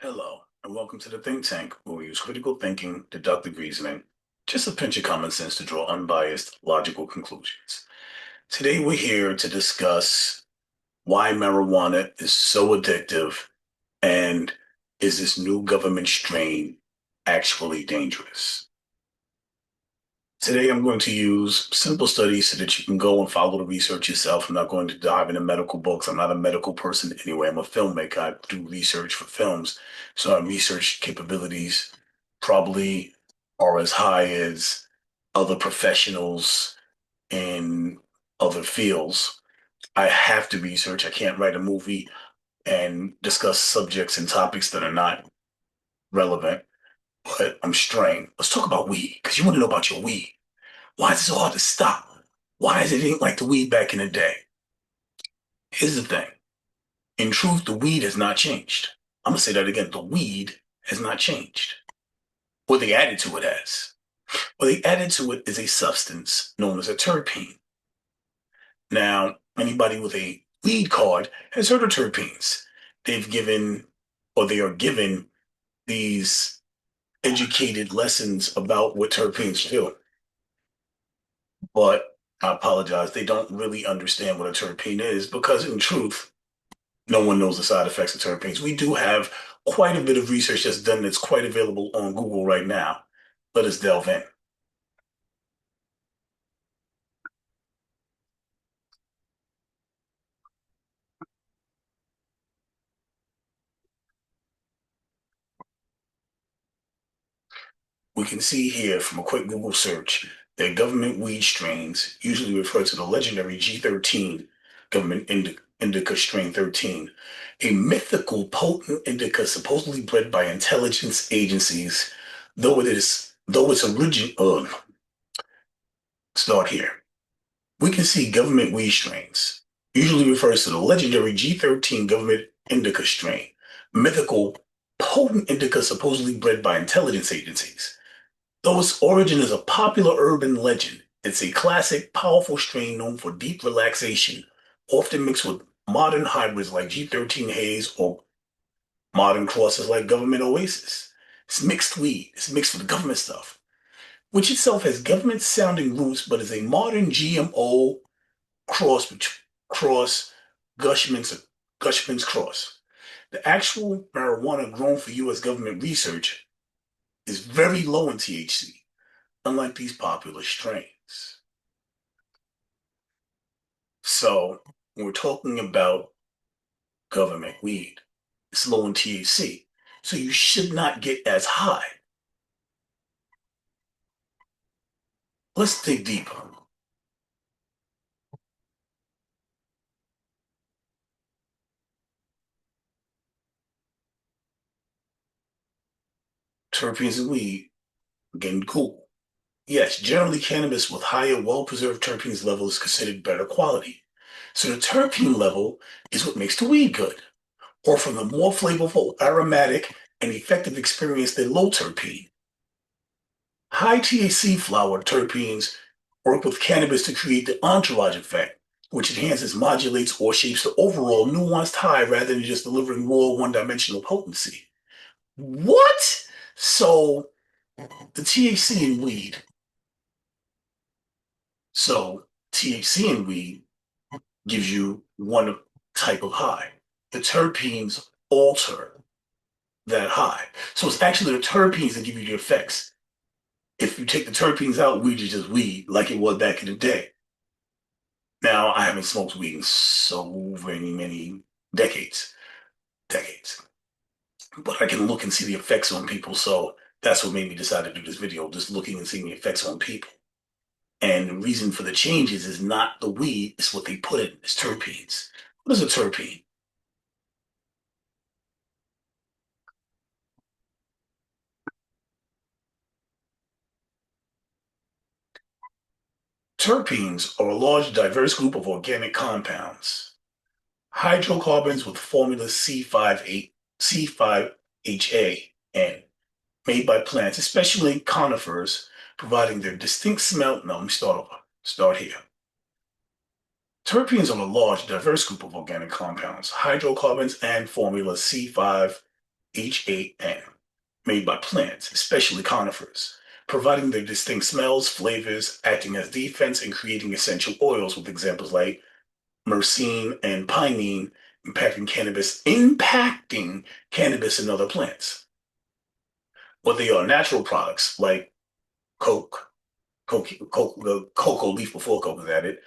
Hello, and welcome to the Think Tank, where we use critical thinking, deductive reasoning, just a pinch of common sense to draw unbiased, logical conclusions. Today, we're here to discuss why marijuana is so addictive and is this new government strain actually dangerous? Today, I'm going to use simple studies so that you can go and follow the research yourself. I'm not going to dive into medical books. I'm not a medical person anyway. I'm a filmmaker. I do research for films. So my research capabilities probably are as high as other professionals in other fields. I have to research. I can't write a movie and discuss subjects and topics that are not relevant, but I'm strained. Let's talk about weed because you want to know about your weed. Why is it so hard to stop? Why is it ain't like the weed back in the day? Here's the thing. In truth, the weed has not changed. I'm gonna say that again. The weed has not changed. What they added to it has. What they added to it is a substance known as a terpene. Now, anybody with a weed card has heard of terpenes. They've given, or they are given, these educated lessons about what terpenes do. But I apologize, they don't really understand what a terpene is because, in truth, no one knows the side effects of terpenes. We do have quite a bit of research that's done that's quite available on Google right now. Let us delve in. We can see here from a quick Google search that government weed strains usually refer to the legendary G13 government indica strain 13, a mythical potent indica supposedly bred by intelligence agencies, though its origin start here. We can see government weed strains, usually refers to the legendary G13 government indica strain, mythical potent indica supposedly bred by intelligence agencies. Though its origin is a popular urban legend, it's a classic, powerful strain known for deep relaxation, often mixed with modern hybrids like G13 Haze or modern crosses like Government Oasis. It's mixed weed. It's mixed with government stuff, which itself has government sounding roots, but is a modern GMO cross cross Gushman's Gushman's cross. The actual marijuana grown for U.S. government research is very low in THC, unlike these popular strains. So when we're talking about government weed, it's low in THC. So you should not get as high. Let's dig deeper. Terpenes in weed, getting cool. Yes, generally cannabis with higher, well-preserved terpenes level is considered better quality. So the terpene level is what makes the weed good, or from the more flavorful, aromatic, and effective experience than low terpene. High THC flower terpenes work with cannabis to create the entourage effect, which enhances, modulates, or shapes the overall nuanced high rather than just delivering raw one-dimensional potency. What? So the THC in weed. So THC in weed gives you one type of high. The terpenes alter that high. So it's actually the terpenes that give you the effects. If you take the terpenes out, weed is just weed, like it was back in the day. Now, I haven't smoked weed in so many decades, decades, but I can look and see the effects on people. So that's what made me decide to do this video, just looking and seeing the effects on people. And the reason for the changes is not the weed, it's what they put in. It's terpenes. What is a terpene? Terpenes are a large, diverse group of organic compounds, hydrocarbons with formula C5HAN, made by plants, especially conifers, providing their distinct smell. No, let me start over. Start here. Terpenes are a large, diverse group of organic compounds, hydrocarbons, and formula C5HAN, HAN, made by plants, especially conifers, providing their distinct smells, flavors, acting as defense, and creating essential oils with examples like myrcene and pinene impacting cannabis and other plants. Or they are natural products like coke, the cocoa leaf before coke was added,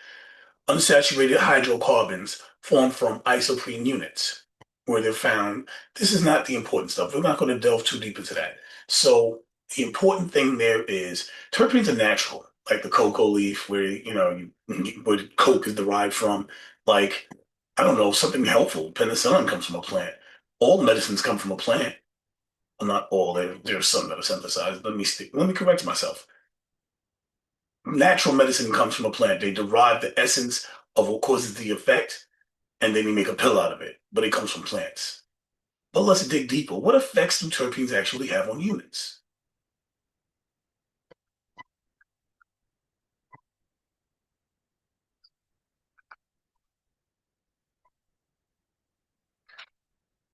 unsaturated hydrocarbons formed from isoprene units, where they're found. This is not the important stuff. We're not going to delve too deep into that. So the important thing there is terpenes are natural, like the cocoa leaf, where where the coke is derived from. Like, I don't know, something helpful. Penicillin comes from a plant. All medicines come from a plant. Well, not all. There's some that are synthesized. Let me correct myself. Natural medicine comes from a plant. They derive the essence of what causes the effect, and then they make a pill out of it. But it comes from plants. But let's dig deeper. What effects do terpenes actually have on humans?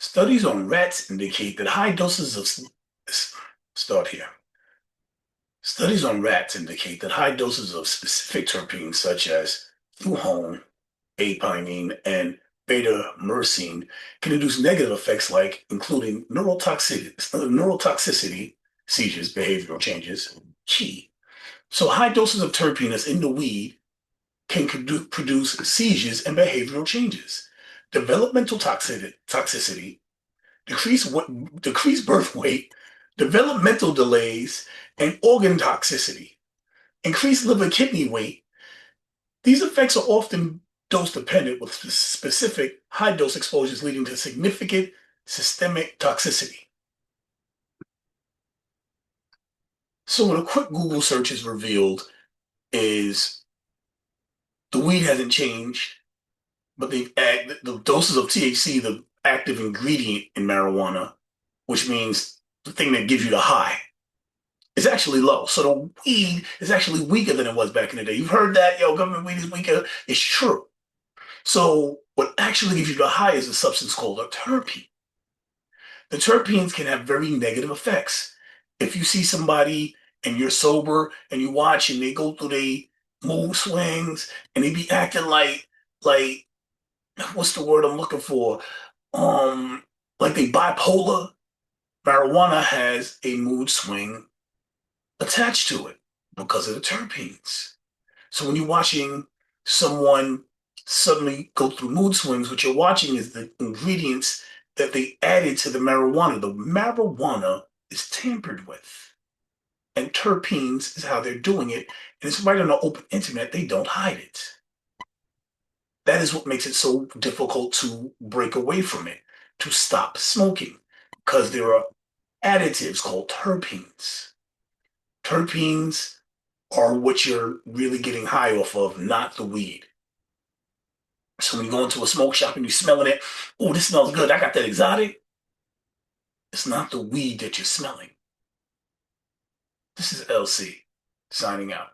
Studies on rats indicate that high doses of start here. Studies on rats indicate that high doses of specific terpenes such as fluhone, apinine, and beta-myrcene can induce negative effects like including neurotoxicity, seizures, behavioral changes, key. So high doses of terpenes in the weed can produce seizures and behavioral changes. Developmental toxicity, decreased birth weight, developmental delays, and organ toxicity, increased liver kidney weight. These effects are often dose dependent with specific high dose exposures leading to significant systemic toxicity. So what a quick Google search has revealed is the weed hasn't changed, but they've added the doses of THC, the active ingredient in marijuana, which means the thing that gives you the high, is actually low. So the weed is actually weaker than it was back in the day. You've heard that, yo, government weed is weaker. It's true. So what actually gives you the high is a substance called a terpene. The terpenes can have very negative effects. If you see somebody and you're sober and you watch and they go through their mood swings and they be acting like what's the word I'm looking for? Um, like they bipolar. Marijuana has a mood swing attached to it because of the terpenes. So when you're watching someone suddenly go through mood swings, what you're watching is the ingredients that they added to the marijuana. The marijuana is tampered with, and terpenes is how they're doing it. And it's right on the open internet. They don't hide it. That is what makes it so difficult to break away from it, to stop smoking, because there are additives called terpenes. Terpenes are what you're really getting high off of, not the weed. So when you go into a smoke shop and you're smelling it, oh, this smells good. I got that exotic. It's not the weed that you're smelling. This is LC signing out.